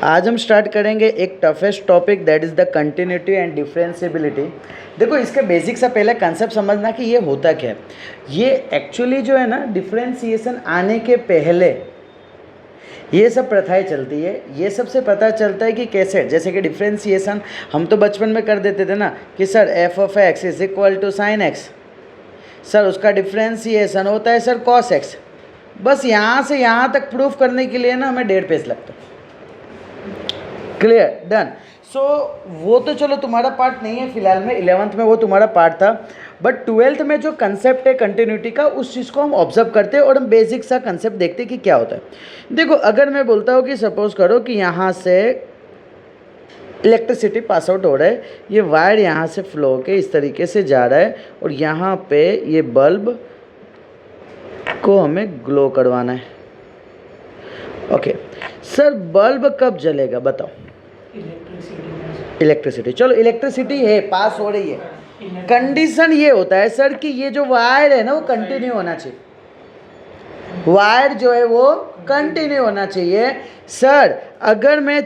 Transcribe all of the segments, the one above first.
आज हम स्टार्ट करेंगे एक toughest topic that is the continuity and differentiability. देखो इसके बेसिक से पहले कंसेप्ट समझना कि ये होता क्या है। ये एक्चुअली जो है ना डिफरेंशिएशन आने के पहले ये सब प्रथाएं चलती है। ये सबसे पता चलता है कि कैसे, जैसे कि डिफरेंशिएशन हम तो बचपन में कर देते थे ना कि sir F of X is equal to sine X, sir उसका डिफरेंशिएशन होता है सर कॉस एक्स। बस यहाँ से यहाँ तक प्रूफ करने के लिए ना हमें 1.5 पेज लगता है। Clear, done. सो वो तो चलो तुम्हारा पार्ट नहीं है फिलहाल में, 11th में वो तुम्हारा पार्ट था, बट 12th में जो कंसेप्ट है कंटिन्यूटी का उस चीज़ को हम ऑब्जर्व करते हैं और हम बेसिक सा कंसेप्ट देखते हैं कि क्या होता है। देखो अगर मैं बोलता हूँ कि सपोज करो कि यहाँ से इलेक्ट्रिसिटी पास आउट हो रहा है, ये वायर यहाँ से फ्लो के इस तरीके से जा रहा है और यहाँ पे ये बल्ब को हमें ग्लो करवाना है। ओके सर बल्ब कब जलेगा बताओ? इलेक्ट्रिसिटी, चलो इलेक्ट्रिसिटी है पास हो रही है। कंडीशन ये होता है सर कि ये जो वायर है ना वो कंटिन्यू होना चाहिए, वायर जो है वो कंटिन्यू होना चाहिए। सर अगर मैं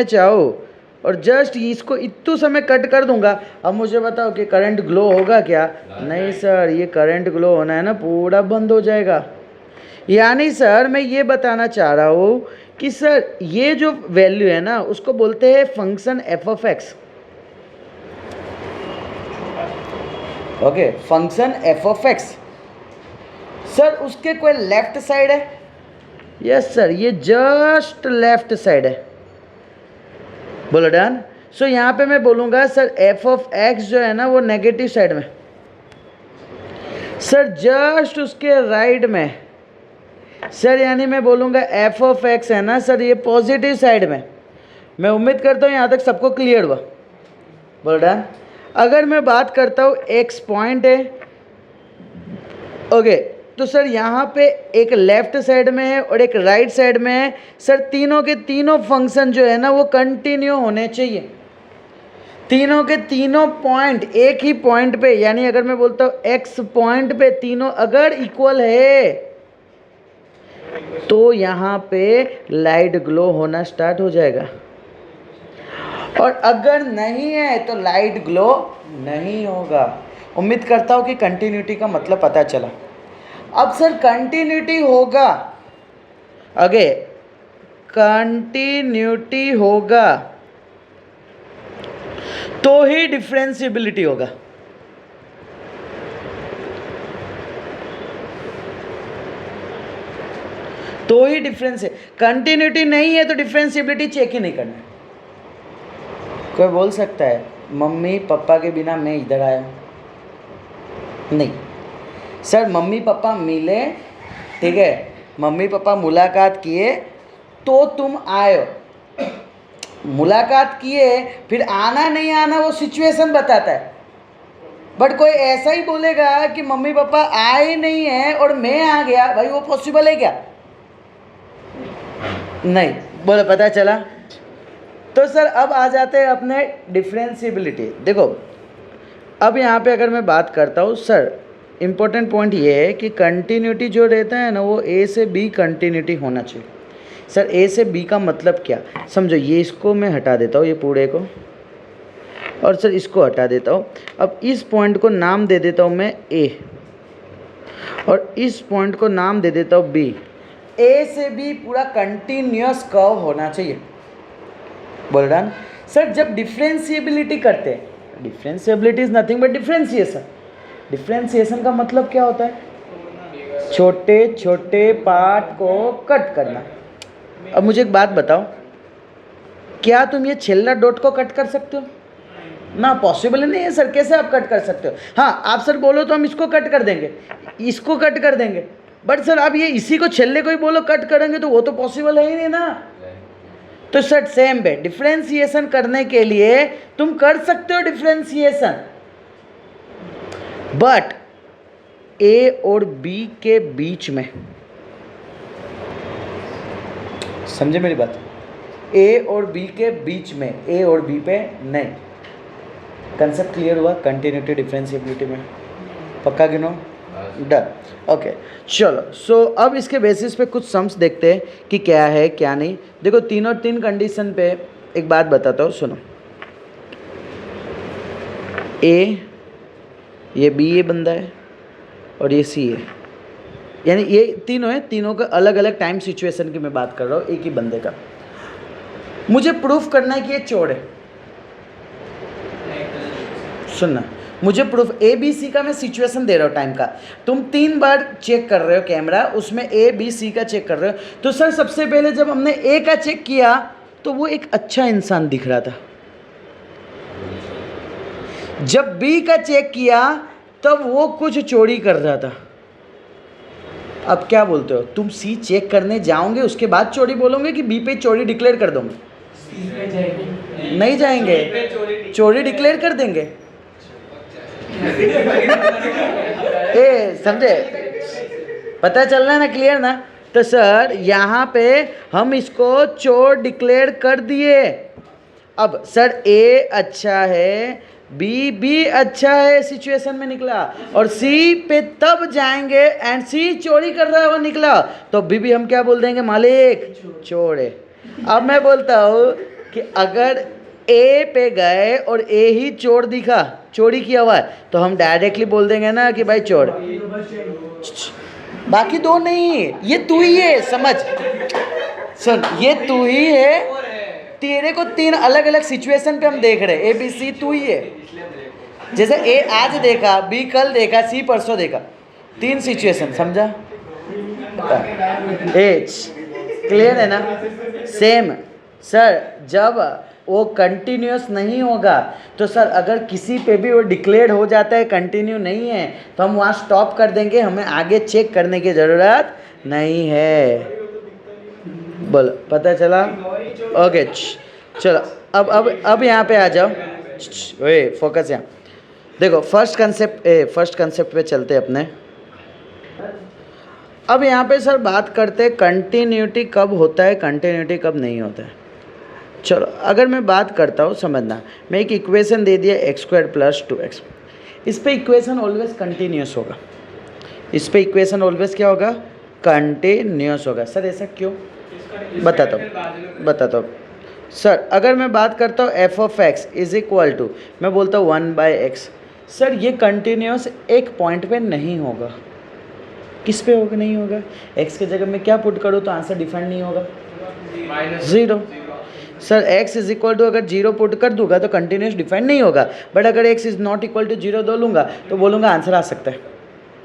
चाहूँ और जस्ट इसको इतू समय कट कर दूंगा, अब मुझे बताओ कि करंट ग्लो होगा क्या? नहीं सर, ये करंट ग्लो होना है ना पूरा बंद हो जाएगा। यानी सर मैं ये बताना चाह रहा हूँ कि सर ये जो वैल्यू है ना उसको बोलते हैं function F of x. Okay, function F of x. Sir उसके कोई लेफ्ट साइड है? यस सर, ये जस्ट लेफ्ट साइड है। बोलो डन। सो यहाँ पे मैं बोलूँगा सर एफ ऑफ एक्स जो है ना वो नेगेटिव साइड में, सर जस्ट उसके राइट में सर, यानी मैं बोलूँगा एफ ऑफ एक्स है ना सर ये पॉजिटिव साइड में। मैं उम्मीद करता हूँ यहाँ तक सबको क्लियर हुआ। बोल डन। अगर मैं बात करता हूँ एक्स पॉइंट है, ओके, तो सर यहाँ पे एक लेफ्ट साइड में है और एक राइट साइड में है। सर तीनों के तीनों फंक्शन जो है ना वो कंटिन्यू होने चाहिए, तीनों के तीनों पॉइंट एक ही पॉइंट पे। यानी अगर मैं बोलता हूँ एक्स पॉइंट पे तीनों अगर इक्वल है तो यहाँ पे लाइट ग्लो होना स्टार्ट हो जाएगा, और अगर नहीं है तो लाइट ग्लो नहीं होगा। उम्मीद करता हूँ कि कंटिन्यूटी का मतलब पता चला। अब सर कंटिन्यूटी होगा, आगे कंटिन्यूटी होगा तो ही डिफरेंशिएबिलिटी होगा। तो ही डिफरेंस है। कंटिन्यूटी नहीं है तो डिफरेंशिएबिलिटी चेक ही नहीं करना। कोई बोल सकता है मम्मी पापा के बिना मैं इधर आया, नहीं सर, मम्मी पापा मिले, ठीक है, मम्मी पापा मुलाकात किए तो तुम आए हो। मुलाकात किए फिर आना नहीं आना वो सिचुएशन बताता है, बट कोई ऐसा ही बोलेगा कि मम्मी पापा आए नहीं है और मैं आ गया, भाई वो पॉसिबल है क्या? नहीं। बोलो पता चला। तो सर अब आ जाते हैं अपने डिफरेंशिएबिलिटी। देखो अब यहाँ पे अगर मैं बात करता हूँ सर, इम्पोर्टेंट पॉइंट ये है कि कंटिन्यूटी जो रहता है ना वो ए से बी कंटिन्यूटी होना चाहिए। सर ए से बी का मतलब क्या समझो, ये इसको मैं हटा देता हूँ ये पूरे को, और सर इसको हटा देता हूँ। अब इस पॉइंट को नाम दे देता हूँ मैं ए, और इस पॉइंट को नाम दे देता हूँ बी। ए से बी पूरा कंटिन्यूअस कर्व होना चाहिए। बोल डन। सर जब डिफरेंशिएबिलिटी करते हैं, differentiability is nothing but differentiation. Differentiation का मतलब क्या होता है? छोटे छोटे पार्ट को कट करना। अब मुझे एक बात बताओ, क्या तुम ये छेल्ला डॉट को कट कर सकते हो? ना, पॉसिबल नहीं है सर, कैसे आप कट कर सकते हो? हाँ आप सर बोलो तो हम इसको कट कर देंगे, इसको कट कर देंगे, बट सर आप ये इसी को छेल्ले को ही बोलो कट करेंगे तो वो तो पॉसिबल है ही नहीं ना। तो सर सेम है, डिफरेंशिएशन करने के लिए तुम कर सकते हो डिफरेंशिएशन, बट ए और बी के बीच में, समझे मेरी बात? ए और बी के बीच में, ए और बी पे नहीं। कंसेप्ट क्लियर हुआ? कंटिन्यूटी डिफरेंशिएबिलिटी में पक्का गिनो। डन। ओके, चलो। सो अब इसके बेसिस पे कुछ सम्स देखते हैं कि क्या है क्या नहीं। देखो तीनों तीन कंडीशन पे एक बात बताता हूँ, सुनो। ए, ये बी ये बंदा है और ये सी है, यानी ये तीनों है, तीनों का अलग अलग टाइम सिचुएशन की मैं बात कर रहा हूँ, एक ही बंदे का। मुझे प्रूफ करना है कि ये चोर है। सुनना, मुझे प्रूफ ए बी सी का मैं सिचुएशन दे रहा हूँ टाइम का। तुम 3 बार चेक कर रहे हो कैमरा, उसमें ए बी सी का चेक कर रहे हो। तो सर सबसे पहले जब हमने ए का चेक किया तो वो एक अच्छा इंसान दिख रहा था। जब बी का चेक किया तब वो कुछ चोरी कर रहा था। अब क्या बोलते हो तुम? सी चेक करने जाओगे उसके बाद चोरी बोलोगे कि बी पे चोरी डिक्लेयर कर दोगे? नहीं जाएंगे, चोरी डिक्लेयर कर देंगे। ए समझे? पता चल रहा है ना, क्लियर ना? तो सर यहाँ पे हम इसको चोर डिक्लेयर कर दिए। अब सर ए अच्छा है, बी भी अच्छा है सिचुएशन में निकला, और सी पे तब जाएंगे एंड सी चोरी कर रहा है वो निकला, तो बी हम क्या बोल देंगे? मालिक चोर है। अब मैं बोलता हूँ कि अगर ए पे गए और ए ही चोर दिखा, चोरी किया हुआ है, तो हम डायरेक्टली बोल देंगे ना कि भाई चोर। बाकी दो नहीं, ये तू ही है, समझ। सुन, ये तू ही है, तेरे को 3 अलग अलग सिचुएशन पे हम देख रहे हैं। ए बी सी तू ही है। जैसे ए आज देखा, बी कल देखा, सी परसों देखा। 3 सिचुएशन, समझा? एच क्लियर है ना? सेम सर, जब वो कंटिन्यूस नहीं होगा तो सर अगर किसी पे भी वो डिक्लेयर हो जाता है कंटिन्यू नहीं है तो हम वहाँ स्टॉप कर देंगे, हमें आगे चेक करने की ज़रूरत नहीं है। बोलो, पता चला? ओके, चलो अब यहाँ पे आ जाओ। ओए फोकस यहाँ देखो, फर्स्ट कंसेप्ट पे चलते अपने। अब यहाँ पे सर बात करते हैं कंटिन्यूटी कब होता है, कंटिन्यूटी कब नहीं होता है। चलो अगर मैं बात करता हूँ, समझना, मैं एक इक्वेशन दे दिया x² + 2x। इस पे इक्वेशन ऑलवेज कंटिन्यूस होगा। इस पे इक्वेशन ऑलवेज क्या होगा? कंटिन्यूस होगा। सर ऐसा क्यों? बताता हूँ सर। अगर मैं बात करता हूँ f(x) = मैं बोलता हूँ 1/x। सर ये कंटिन्यूस एक पॉइंट पे नहीं होगा। किस पे होगा? नहीं होगा। x के जगह मैं क्या पुट करूँ तो आंसर डिफाइंड नहीं होगा? 0। सर x = अगर 0 पुट कर दूंगा तो कंटिन्यूस डिफाइंड नहीं होगा, बट अगर x ≠ = 0 दो लूँगा तो बोलूँगा आंसर आ सकता है।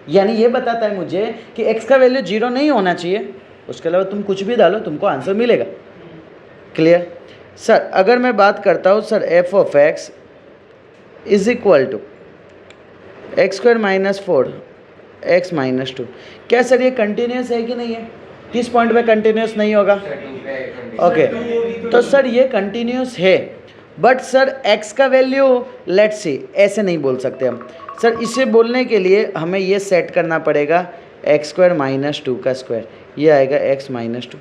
यानी ये बताता है मुझे कि x का वैल्यू 0 नहीं होना चाहिए, उसके अलावा तुम कुछ भी डालो तुमको आंसर मिलेगा। क्लियर? सर अगर मैं बात करता हूँ सर f(x) = x² - 4 x - 2, क्या सर ये कंटिन्यूस है कि नहीं है? किस पॉइंट पे कंटिन्यूस नहीं होगा? ओके, तो सर ये कंटिन्यूस है, बट सर x का वैल्यू लेट्स सी, ऐसे नहीं बोल सकते हम। सर इसे बोलने के लिए हमें ये सेट करना पड़ेगा x² - 2 का स्क्वायर, ये आएगा x - 2।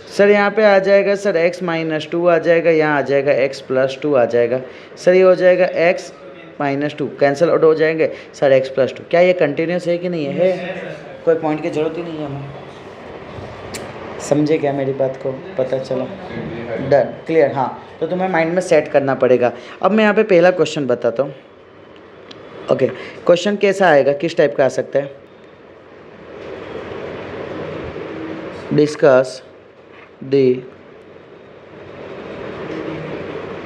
सर यहाँ पे आ जाएगा सर x - 2 आ जाएगा, यहाँ आ जाएगा x + 2 आ जाएगा। सर ये हो जाएगा x - 2, कैंसिल आउट हो जाएंगे सर x + 2। क्या ये कंटिन्यूस है कि नहीं है? कोई पॉइंट की ज़रूरत ही नहीं है हमें। समझे क्या मेरी बात को? पता चला? Done, clear? हाँ, तो तुम्हें माइंड में सेट करना पड़ेगा। अब मैं यहाँ पे पहला क्वेश्चन बताता हूँ। ओके, क्वेश्चन कैसा आएगा, किस टाइप का आ सकता है? Discuss the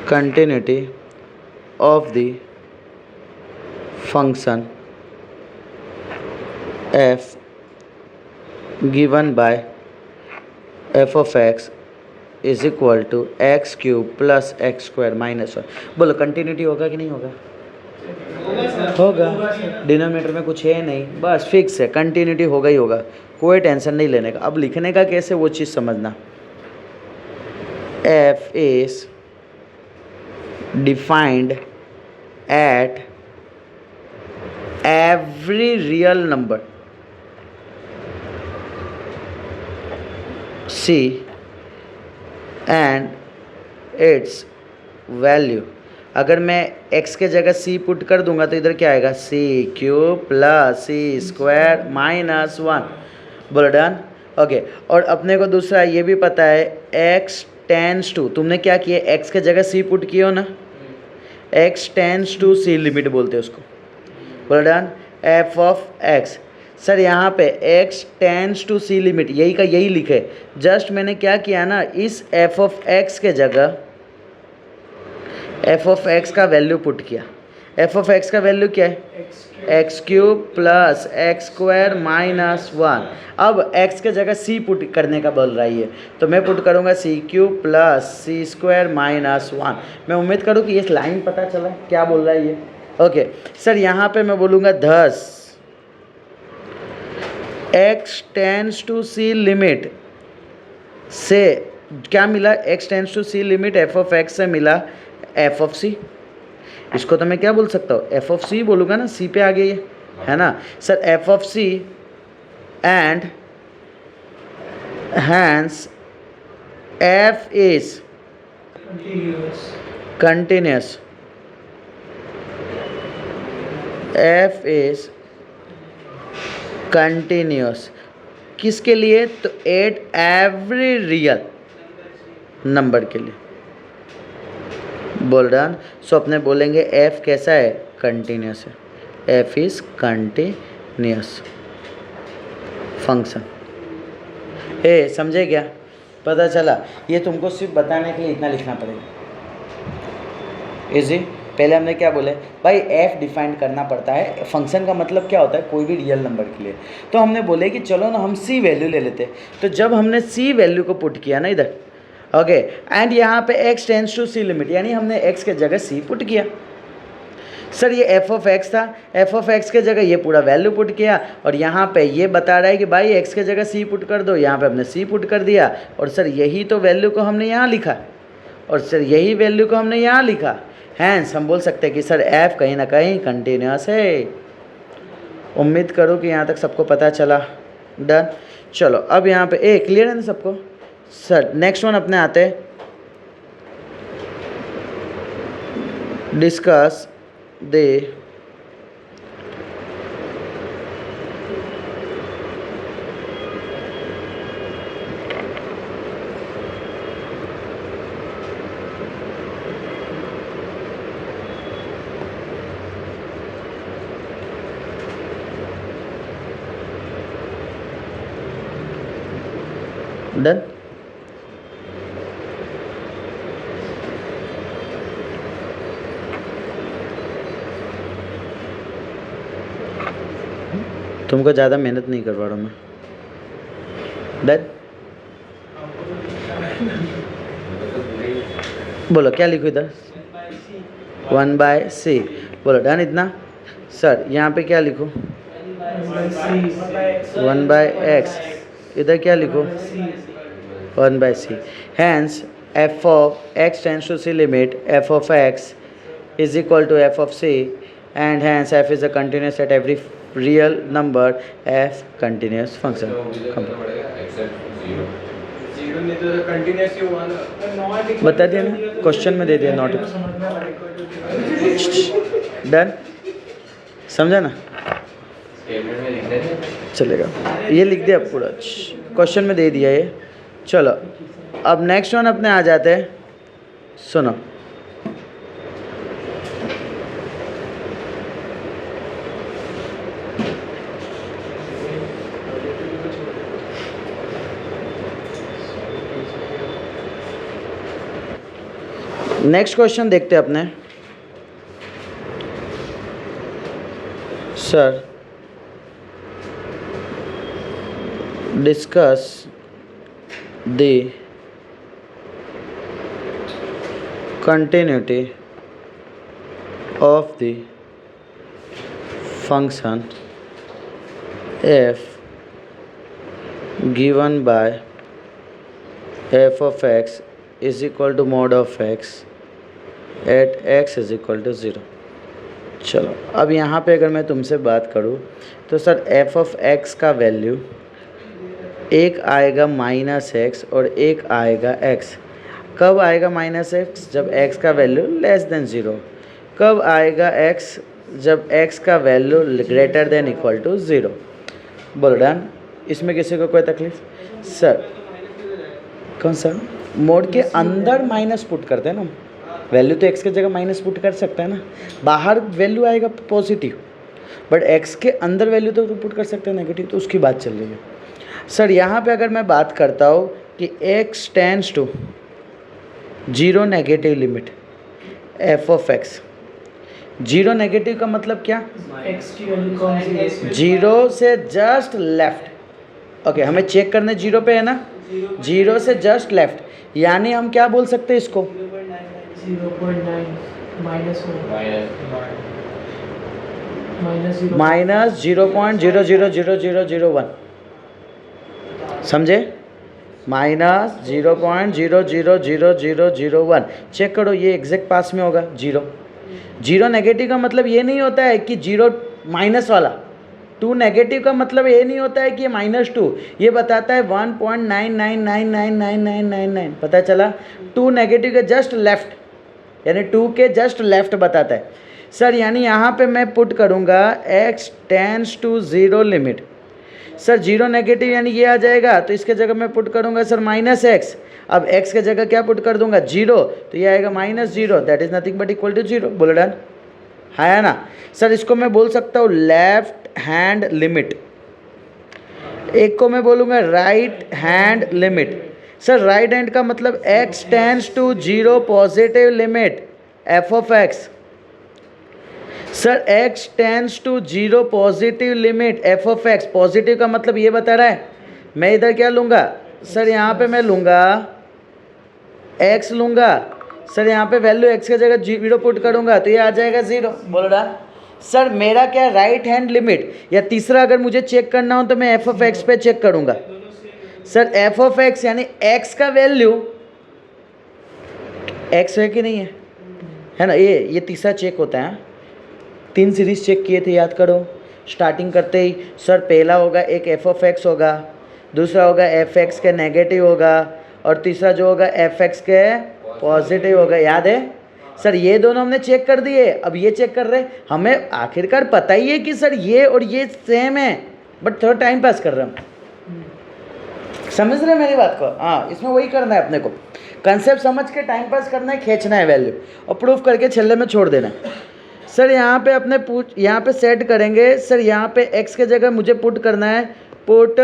continuity of the function f given by f(x) = x³ + x² - 1। बोलो कंटिन्यूटी होगा कि नहीं होगा? होगा। डिनोमिनेटर में कुछ है नहीं, बस फिक्स है, कंटिन्यूटी होगा ही होगा, कोई टेंशन नहीं लेने का। अब लिखने का कैसे वो चीज़ समझना। f is defined at every real number c and its value अगर मैं x के जगह c पुट कर दूंगा तो इधर क्या आएगा, सी क्यूब प्लस सी स्क्वायर माइनस 1। बोलो डन। ओके, और अपने को दूसरा ये भी पता है x टेंस टू, तुमने क्या किया, x के जगह c पुट किया हो ना, x tends to c limit बोलते हैं उसको। बोलो done. f of x, sir यहाँ पे x tends to c limit यही का यही लिखे, जस्ट मैंने क्या किया ना, इस f ऑफ x के जगह f ऑफ x का वैल्यू पुट किया। f ऑफ x का वैल्यू क्या है, x cube plus x square minus 1। अब x के जगह c पुट करने का बोल रहा है ये, तो मैं पुट करूँगा सी क्यूब प्लस सी स्क्वायर माइनस 1। मैं उम्मीद करूँ कि ये लाइन पता चला क्या बोल रहा है ये। ओके सर, यहाँ पे मैं बोलूँगा thus x tends to c limit से क्या मिला, x tends to c limit f of x से मिला f ऑफ c। इसको तो मैं क्या बोल सकता हूँ, f ऑफ c बोलूँगा ना, c पे आ गया ये, है ना sir, f of c and hence f is continuous, f is continuous किसके लिए, तो एट एवरी रियल नंबर के लिए। बोल डन। सो अपने बोलेंगे f कैसा है, कंटिन्यूस है, f इज कंटिन्यूस फंक्शन। हे समझे क्या, पता चला। ये तुमको सिर्फ बताने के लिए इतना लिखना पड़ेगा, इजी। पहले हमने क्या बोले भाई, f डिफाइन करना पड़ता है, फंक्शन का मतलब क्या होता है, कोई भी रियल नंबर के लिए। तो हमने बोले कि चलो ना हम c वैल्यू ले लेते, तो जब हमने c वैल्यू को पुट किया ना इधर, ओके, एंड यहाँ पे x tends to c limit, यानी हमने x के जगह c पुट किया। सर ये f ऑफ x था, f ऑफ x के जगह ये पूरा वैल्यू पुट किया, और यहाँ पे ये बता रहा है कि भाई x के जगह c पुट कर दो, यहाँ पे हमने c पुट कर दिया, और सर यही तो वैल्यू को हमने यहाँ लिखा, और सर यही वैल्यू को हमने यहाँ लिखा। हैंस हम बोल सकते हैं कि सर f कहीं ना कहीं कंटिन्यूस है। उम्मीद करो कि यहाँ तक सबको पता चला। डन। चलो अब यहाँ पे ए क्लियर है ना सबको। सर नेक्स्ट वन अपने आते हैं, डिस्कस द डन। तुमको ज़्यादा मेहनत नहीं करवा रहा मैं। डन। बोलो क्या लिखो इधर, 1/c। बोलो डन। इतना सर यहाँ पे क्या लिखो, 1/x। इधर क्या लिखो, 1/c। Hence f of x tends to c limit f of x is equal to f of c, and hence f is a continuous at every real number, f continuous function। बता दिया ना, question में दे दिया, not. Done, समझा ना, चलेगा। ये लिख दिया पूरा, क्वेश्चन में दे दिया ये। चलो अब नेक्स्ट वन अपने आ जाते हैं, सुनो। नेक्स्ट क्वेश्चन देखते हैं अपने। Sir discuss the continuity of the function f given by f of x is equal to mod of x at x is equal to 0। चलो अब यहाँ पे अगर मैं तुमसे बात करूँ तो सर f of x का वैल्यू एक आएगा -x और एक आएगा x। कब आएगा माइनस एक्स? जब एक्स का वैल्यू लेस देन 0। कब आएगा एक्स? जब एक्स का value greater than equal to 0। बोलो डन। इसमें किसी को कोई तकलीफ? सर कौन सा मोड के अंदर माइनस पुट करते हैं ना, वैल्यू तो एक्स की जगह माइनस पुट कर सकते हैं ना, बाहर वैल्यू आएगा पॉजिटिव, बट एक्स के अंदर वैल्यू तो पुट कर सकते हैं नेगेटिव, तो उसकी बात चल रही है। सर यहाँ पे अगर मैं बात करता हूँ कि x tends to 0 negative limit f of x, 0 negative का मतलब क्या? x की वैल्यू कौन सी है? 0 से जस्ट लेफ्ट। ओके, हमें चेक करने 0 पे है ना, 0 से जस्ट लेफ्ट, यानी हम क्या बोल सकते हैं इसको? 0.9 माइनस 0.000001, समझे? माइनस 0.000001। चेक करो, ये एग्जैक्ट पास में होगा 0। 0 नेगेटिव का मतलब ये नहीं होता है कि 0 माइनस वाला, 2 नेगेटिव का मतलब ये नहीं होता है कि ये -2, ये बताता है 1.99999999, पता चला? 2 नेगेटिव के जस्ट लेफ्ट, यानी 2 के जस्ट लेफ्ट बताता है। सर यानी यहाँ पे मैं पुट करूँगा x tends to 0 limit. Sir 0 negative यानी ये आ जाएगा, तो इसके जगह मैं पुट करूँगा सर -x। अब x के जगह क्या पुट कर दूंगा? 0, तो ये आएगा -0, that is nothing but equal to 0। बोलो डन, है ना? सर इसको मैं बोल सकता हूँ लेफ्ट हैंड लिमिट, एक को मैं बोलूँगा right hand limit. Sir right hand का मतलब x tends to 0 positive limit f of x। Sir x tends to 0 positive limit f of x, positive का मतलब ये बता रहा है, मैं इधर क्या लूँगा? सर यहाँ पे मैं लूँगा x लूँगा, सर यहाँ पे वैल्यू x की जगह 0 पुट करूँगा, तो ये आ जाएगा 0। बोलो ना सर, मेरा क्या राइट हैंड लिमिट, या तीसरा अगर मुझे चेक करना हो तो मैं f ऑफ x पे चेक करूँगा। सर f ऑफ x यानी x का वैल्यू x है कि नहीं है ना? ये तीसरा चेक होता है। 3 सीरीज चेक किए थे, याद करो। स्टार्टिंग करते ही सर पहला होगा एक f ऑफ x होगा, दूसरा होगा एफ एक्स के नेगेटिव होगा, और तीसरा जो होगा एफ एक्स के पॉजिटिव होगा। याद है सर? ये दोनों हमने चेक कर दिए, अब ये चेक कर रहे हैं। हमें आखिरकार पता ही है कि सर ये और ये सेम है, बट थोड़ा टाइम पास कर रहे हैं हम। समझ रहे हैं मेरी बात को? हाँ, इसमें वही करना है अपने को, कंसेप्ट समझ के टाइम पास करना है, खींचना है वैल्यू, और प्रूफ करके छल्ले में छोड़ देना है। सर यहाँ पे अपने यहाँ पे सेट करेंगे। सर यहाँ पे x के जगह मुझे पुट करना है, put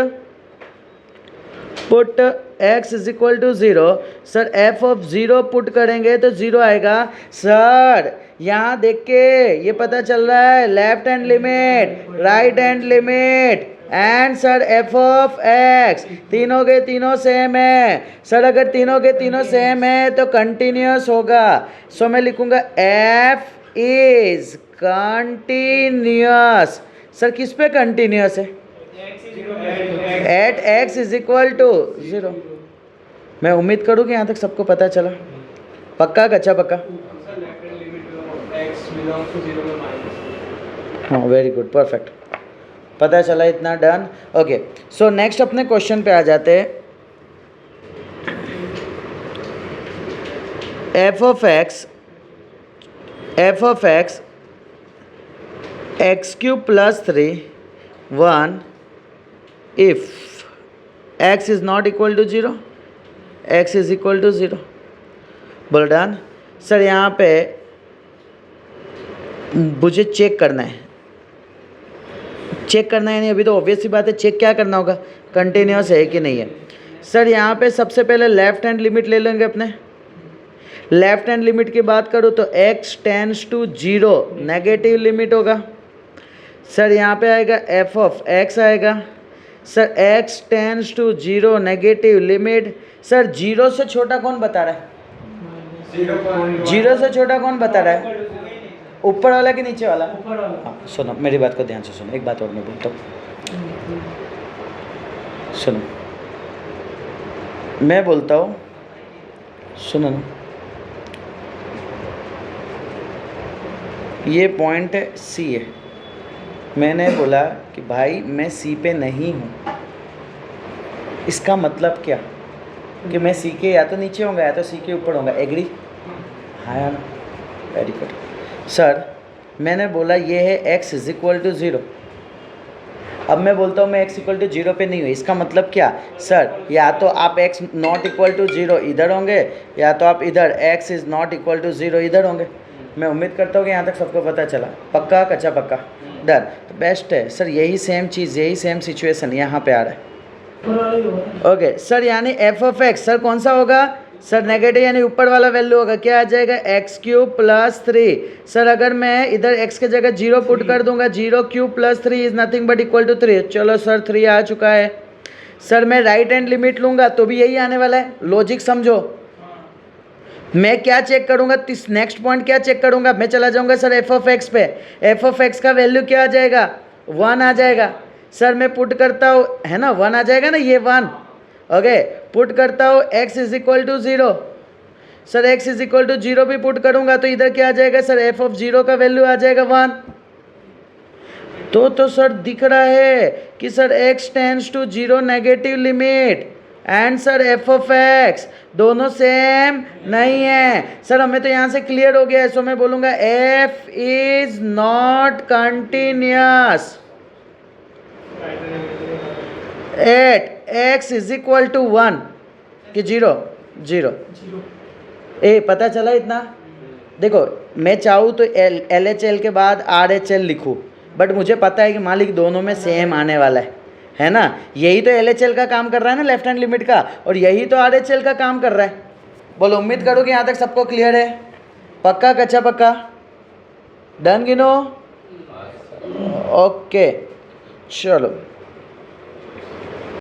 x is equal to 0। Sir f of 0 put करेंगे तो 0 आएगा। सर यहाँ देख के ये पता चल रहा है left hand limit, right hand limit, and sir f of x, तीनों के तीनों सेम है। सर अगर तीनों के तीनों सेम है तो कंटिन्यूस होगा। सो मैं लिखूँगा f इज कंटिन्यूस। सर किस पे कंटिन्यूस है? At x is equal to 0। मैं उम्मीद करूँ कि यहाँ तक सबको पता चला। पक्का कच्चा पक्का? हाँ, वेरी गुड, परफेक्ट, पता चला इतना। डन। ओके, सो नेक्स्ट अपने क्वेश्चन पे आ जाते हैं। f of x x cube plus 3 1 if x is not equal to 0, x is equal to 0। बोल डन। सर यहाँ पे मुझे चेक करना है, चेक करना है नहीं, अभी तो ऑब्वियस सी बात है, चेक क्या करना होगा? कंटिन्यूस है कि नहीं है। सर यहाँ पे सबसे पहले लेफ्ट हैंड लिमिट ले लेंगे अपने। लेफ्ट हैंड लिमिट की बात करूँ तो x tends to 0 negative limit होगा। सर यहाँ पे आएगा f ऑफ x आएगा। Sir x tends to 0 negative limit. Sir 0 से छोटा कौन बता रहा है? 0 से छोटा कौन बता रहा है? ऊपर वाला कि नीचे वाला? हाँ, सुनो मेरी बात को ध्यान से सुनो, एक बात और मैं बोलता हूँ, सुनो मैं बोलता हूँ, सुनो ना। ये पॉइंट है सी है, मैंने बोला कि भाई मैं सी पे नहीं हूँ, इसका मतलब क्या? कि मैं सी के या तो नीचे होऊंगा या तो सी के ऊपर होऊंगा। एग्री? हाँ या ना? Very good. सर मैंने बोला ये है x इज इक्वल टू 0। अब मैं बोलता हूँ मैं x इक्वल टू 0 पे नहीं हूँ, इसका मतलब क्या? सर या तो आप x नॉट इक्वल टू 0 इधर होंगे या तो आप इधर x is not equal to 0 इधर होंगे। मैं उम्मीद करता हूँ कि यहाँ तक सबको पता चला। पक्का कच्चा पक्का? डन। तो बेस्ट है सर, यही सेम चीज़, यही सेम सिचुएशन यहाँ पे आ रहा है। ओके सर, यानी एफ ऑफ एक्स सर कौन सा होगा? सर नेगेटिव यानी ऊपर वाला वैल्यू होगा, क्या आ जाएगा? X cube plus 3। सर अगर मैं इधर x के जगह 0 पुट कर दूंगा, 0 cube plus 3 is nothing but equal to 3। चलो सर 3 आ चुका है। सर मैं राइट हैंड लिमिट लूंगा तो भी यही आने वाला है, लॉजिक समझो। मैं क्या चेक करूंगा? नेक्स्ट पॉइंट क्या चेक करूंगा? मैं चला जाऊंगा सर एफ ऑफ एक्स पे। एफ ऑफ एक्स का वैल्यू क्या आ जाएगा? 1 आ जाएगा। सर मैं पुट करता हूँ, है ना, 1 आ जाएगा ना, ये 1। ओके पुट करता हूँ x is equal to 0। Sir x is equal to 0 भी पुट करूंगा तो इधर क्या आ जाएगा? सर एफ ऑफ 0 का वैल्यू आ जाएगा 1। तो सर दिख रहा है कि sir x tends to 0 negative limit and sir F of X दोनों सेम नहीं है। सर हमें तो यहाँ से क्लियर हो गया है, सो मैं बोलूँगा f is not continuous at x is equal to 1 कि 0। ए पता चला इतना? देखो मैं चाहूँ तो LHL के बाद RHL लिखूँ, बट मुझे पता है कि मालिक दोनों में सेम आने वाला है ना। यही तो LHL का काम कर रहा है ना, लेफ्ट हैंड लिमिट का, और यही तो RHL का काम कर रहा है। बोलो उम्मीद करो कि यहाँ तक सबको क्लियर है। पक्का कच्चा पक्का? डन गिनो? ओके चलो।